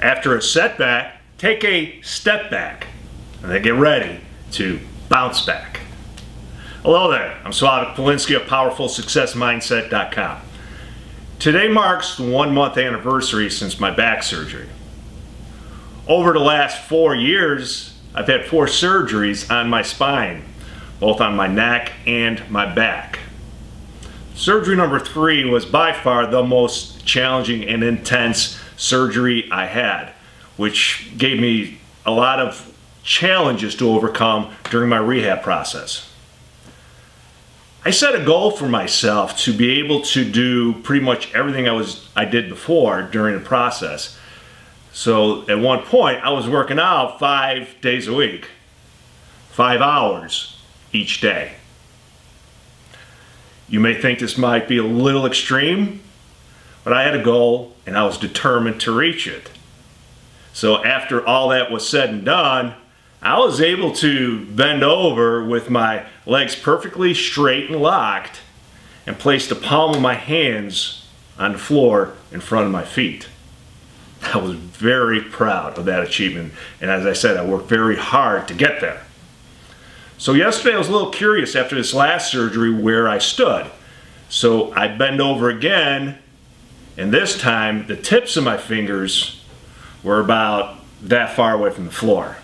After a setback, take a step back and then get ready to bounce back. Hello there, I'm Slawek Polinski of PowerfulSuccessMindset.com. Today marks the 1 month anniversary since my back surgery. Over the last 4 years, I've had 4 surgeries on my spine, both on my neck and my back. Surgery number 3 was by far the most challenging and intense surgery I had, which gave me a lot of challenges to overcome during my rehab process. I set a goal for myself to be able to do pretty much everything I did before during the process. So at one point I was working out 5 days a week, 5 hours each day. You may think this might be a little extreme, but I had a goal and I was determined to reach it. So after all that was said and done, I was able to bend over with my legs perfectly straight and locked and place the palm of my hands on the floor in front of my feet. I was very proud of that achievement, and as I said, I worked very hard to get there. So yesterday I was a little curious after this last surgery where I stood. So I bent over again, and this time the tips of my fingers were about that far away from the floor.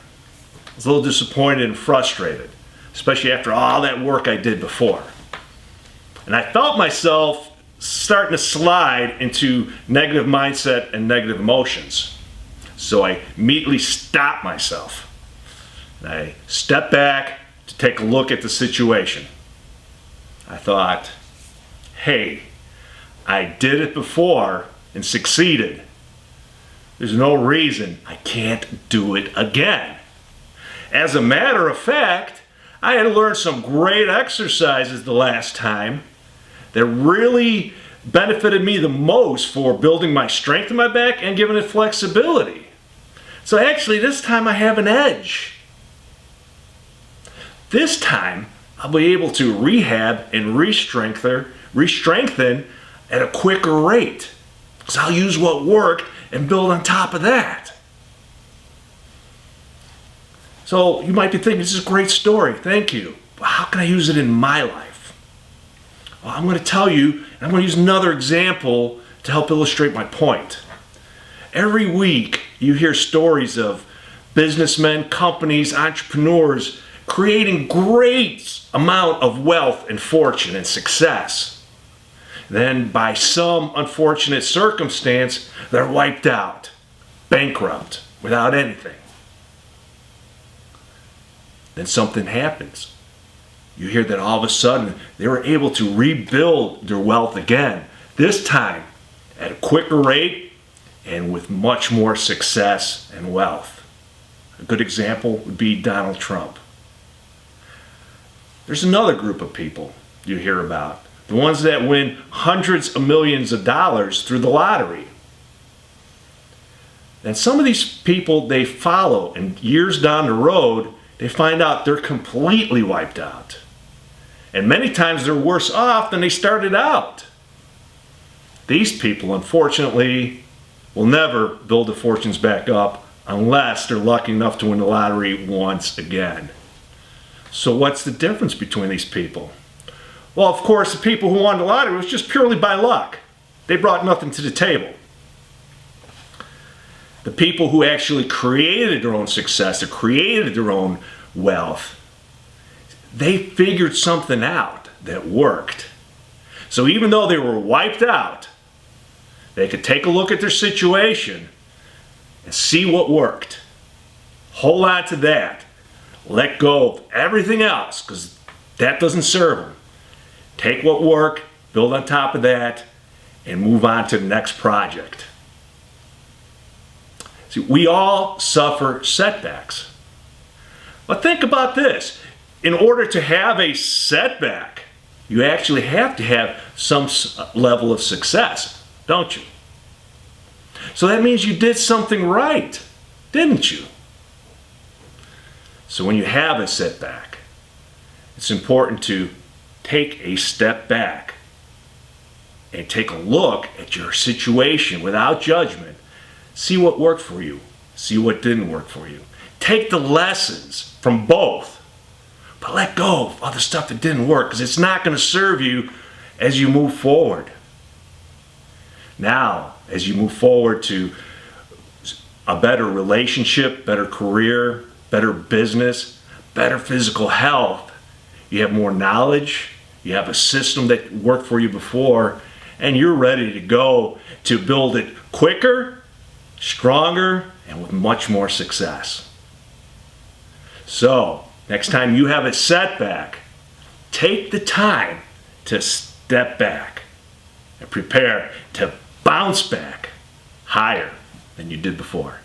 I was a little disappointed and frustrated, especially after all that work I did before. And I felt myself starting to slide into negative mindset and negative emotions. So I immediately stopped myself. And I stepped back to take a look at the situation. I thought, hey, I did it before and succeeded. There's no reason I can't do it again. As a matter of fact, I had learned some great exercises the last time that really benefited me the most for building my strength in my back and giving it flexibility. So actually this time I have an edge. This time I'll be able to rehab and re-strengthen at a quicker rate. So I'll use what worked and build on top of that. So you might be thinking, this is a great story, thank you. But how can I use it in my life? Well, I'm going to tell you, and I'm going to use another example to help illustrate my point. Every week you hear stories of businessmen, companies, entrepreneurs creating great amount of wealth and fortune and success. Then by some unfortunate circumstance, they're wiped out, bankrupt, without anything. Then something happens. You hear that all of a sudden they were able to rebuild their wealth again, this time at a quicker rate and with much more success and wealth. A good example would be Donald Trump. There's another group of people you hear about, the ones that win hundreds of millions of dollars through the lottery. And some of these people they follow, and years down the road, they find out they're completely wiped out. And many times they're worse off than they started out. These people, unfortunately, will never build their fortunes back up unless they're lucky enough to win the lottery once again. So what's the difference between these people? Well, of course, the people who won the lottery was just purely by luck. They brought nothing to the table. The people who actually created their own success, that created their own wealth, they figured something out that worked. So even though they were wiped out, they could take a look at their situation and see what worked. Hold on to that. Let go of everything else because that doesn't serve them. Take what worked, build on top of that, and move on to the next project. See, we all suffer setbacks. But think about this. In order to have a setback, you actually have to have some level of success, don't you? So that means you did something right, didn't you? So when you have a setback, it's important to take a step back and take a look at your situation without judgment See what worked for you. See what didn't work for you. Take the lessons from both, but let go of other stuff that didn't work, because it's not going to serve you as you move forward. Now, as you move forward to a better relationship, better career, better business, better physical health, you have more knowledge, you have a system that worked for you before, and you're ready to go to build it quicker, stronger, and with much more success. So, next time you have a setback, take the time to step back and prepare to bounce back higher than you did before.